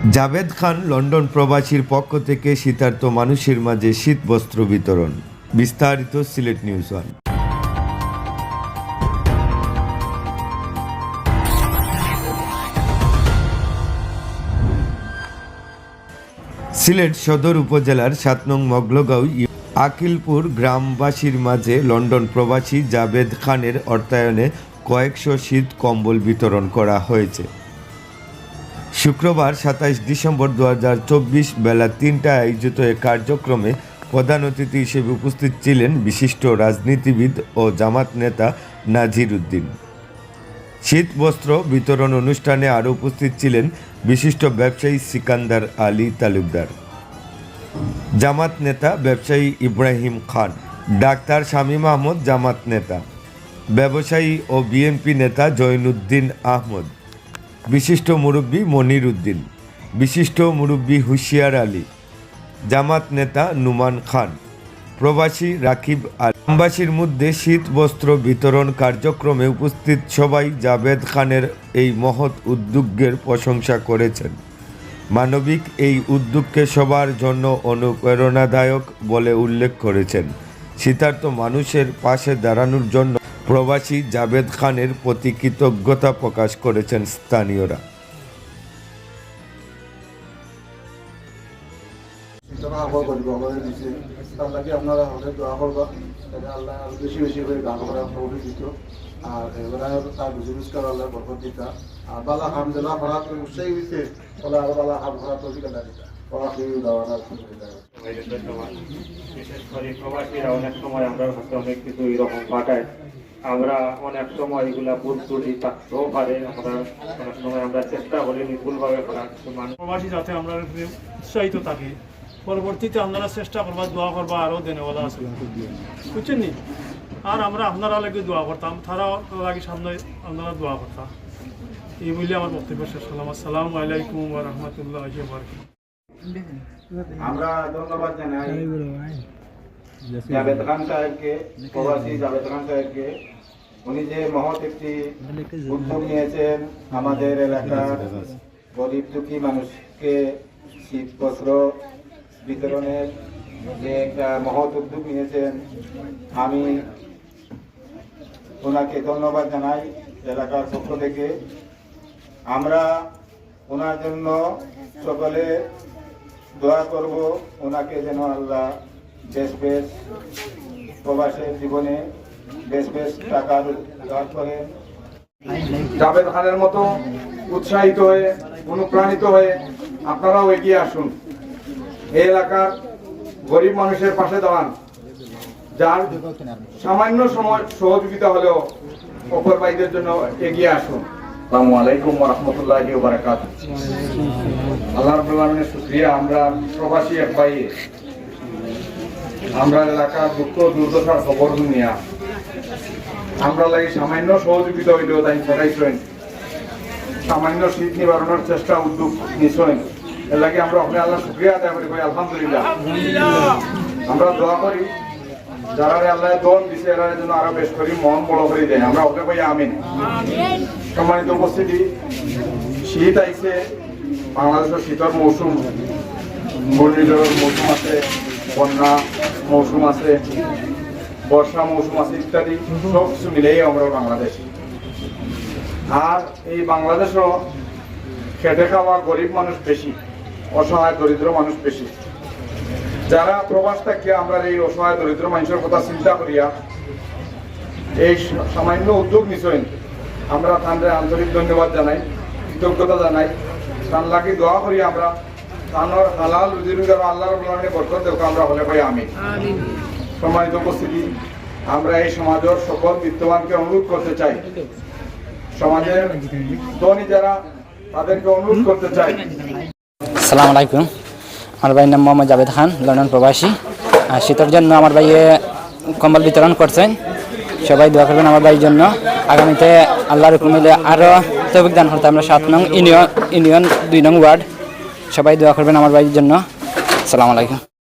জাভেদ খান London প্রবাসীর পক্ষ থেকে শীতার্ত মানুষের মাঝে শীতবস্ত্র বিতরণ। বিস্তারিত সিলেট নিউজ ওয়ান। সিলেট সদর উপজেলার ৭ নং মগলগাঁও আকিলপুর গ্রামবাসীর মাঝে লন্ডন প্রবাসী জাভেদ খানের অর্থায়নে কয়েকশো শীত কম্বল বিতরণ করা হয়েছে। শুক্রবার ২৭ ডিসেম্বর ২০২৪ বেলা ৩টায় আয়োজিত এ কার্যক্রমে প্রধান অতিথি হিসেবে উপস্থিত ছিলেন বিশিষ্ট রাজনীতিবিদ ও জামাত নেতা নাজির উদ্দিন। শীত বস্ত্র বিতরণ অনুষ্ঠানে আরও উপস্থিত ছিলেন বিশিষ্ট ব্যবসায়ী সিকান্দার আলী তালুকদার, জামাত নেতা ব্যবসায়ী ইব্রাহিম খান, ডাক্তার শামীম আহমদ জামাত নেতা, ব্যবসায়ী ও বিএনপি নেতা জৈনুদ্দিন আহমদ, বিশিষ্ট মুরব্বী মনির উদ্দিন, বিশিষ্ট মুরব্বী হুশিয়ার আলী, জামাত নেতা নুমান খান, প্রবাসী রাকিব আলী। গ্রামবাসীর মধ্যে শীত বস্ত্র বিতরণ কার্যক্রমে উপস্থিত সবাই জাভেদ খানের এই মহৎ উদ্যোগের প্রশংসা করেছেন। মানবিক এই উদ্যোগকে সবার জন্য অনুপ্রেরণাদায়ক বলে উল্লেখ করেছেন। শীতার্ত মানুষের পাশে দাঁড়ানোর জন্য প্রবাসী জাভেদ খানের প্রতি কৃতজ্ঞতা প্রকাশ করেছেন স্থানীয়রা। আপনারা অনেক দোয়া করবা, আল্লাহ বেশি বেশি করে গান করা দিত, আর এবার তার বিজনেস করে আল্লাহ বরকত দিতা, আর বালা খাম জেলা ভরা উৎসাহী হয়েছে বলে আরো বালা খাম ভরা তৈরি করে দিতা। বিশেষ করে প্রবাসীরা অনেক সময় আমরা হাতে অনেক কিছু এরকম পাঠায়, আমরা অনেক সময় এগুলা ভুল ত্রুটি থাকতেও পারে, আমরা অনেক সময় আমরা চেষ্টা করি বিপুলভাবে করার। প্রবাসী যাতে আমরা উৎসাহিত থাকি, পরবর্তীতে আপনারা চেষ্টা করবা, দোয়া করবা, আরও দেনেওয়ালা আছে বুঝছেন নি। আর আমরা আপনারা লাগে দোয়া করতাম, তারা লাগে সামনে আপনারা দোয়া করতাম। এই বলে আমার বক্তব্য শেষ হলাম। আসসালামু আলাইকুম ওয়া রাহমাতুল্লাহি ওয়া বারাকাতুহু। আমরা ধন্যবাদ জানাই জাভেদ খান সাহেবকে, প্রবাসী জাভেদ খান সাহেবকে। উনি যে মহৎ একটি উদ্যোগ নিয়েছেন, আমাদের এলাকার গরিব দুঃখী মানুষকে শীত বস্ত্র বিতরণের যে একটা মহৎ উদ্যোগ নিয়েছেন, আমি ওনাকে ধন্যবাদ জানাই এলাকার পক্ষ থেকে। আমরা ওনার জন্য সকলে দোয়া করব, ওনাকে যেন আল্লাহ বেশ বেশ প্রবাসের জীবনে বেশ বেশ টাকার দান করেন। জাভেদ খানের মতো উৎসাহিত হয়ে অনুপ্রাণিত হয়ে আপনারাও এগিয়ে আসুন, এই এলাকার গরিব মানুষের পাশে দাঁড়ান। যার সামান্য সময় সহযোগিতা হলেও অপর ভাইদের জন্য এগিয়ে আসুন। আসসালামু আলাইকুম ওয়া রাহমাতুল্লাহি ওয়া বারাকাতুহু। আল্লাহ রাব্বুল আলামিনের শুকরিয়া, আমরা প্রবাসী এক ভাই, আমরা এলাকার দুঃখ দুর্দশার খবর নিয়া আমরা লাগে সামান্য সহযোগিতা হইলেও তাই ফেরাইছেন, সামান্য শীত নিবারণের চেষ্টা উদ্যোগ নিছেন, এর লাগে আমরা আপনি আল্লাহ শুকরিয়া আদায় করি, আলহামদুলিল্লাহ। আমরা দোয়া করি যারা আল্লাহ দোন দিছে এর জন্য আরো বেশ করি মন বড় করে দেয়, আমরা ওকে ভাই আমিন। সম্মানিত উপস্থিতি, শীত আইছে, বাংলাদেশের শীতের মৌসুম, ঘূর্ণিঝড়ের মৌসুম আছে, বন্যা মৌসুম আছে, বর্ষা মৌসুম আছে, ইত্যাদি সব কিছু মিলেই আমরা বাংলাদেশ। আর এই বাংলাদেশও খেটে খাওয়া গরিব মানুষ বেশি, অসহায় দরিদ্র মানুষ বেশি। যারা প্রবাস থেকে আমরা এই অসহায় দরিদ্র মানুষের কথা চিন্তা করিয়া এই সামান্য উদ্যোগ নিছেন, আমরা তাদের আন্তরিক ধন্যবাদ জানাই, কৃতজ্ঞতা জানাই। তার লাগি দোয়া করি আমরা তানোর হালাল রুজি রোজগার আল্লাহ রাব্বুল আলামিনের বরকত দেখ, আমরা হলে ভাই আমিন। সম্মানিত উপস্থিতি, আমরা এই সমাজের সকল বিত্তবানকে অনুরোধ করতে চাই, সমাজের ধনী যারা তাদেরকে অনুরোধ করতে চাই। আসসালামু আলাইকুম। আমার ভাইয়ের নাম মোহাম্মদ জাভেদ খান, লন্ডন প্রবাসী। আর শীতের জন্য আমার ভাইয়ে কম্বল বিতরণ করছেন, সবাই দোয়া করবেন আমার ভাইয়ের জন্য। আগামীতে আল্লাহর হুকুম হলে আরও তৌফিক দান করতে আমরা ৭ নং ইউনিয়ন ২ নং ওয়ার্ড, সবাই দোয়া করবেন আমার ভাইয়ের জন্য। আসসালামু আলাইকুম।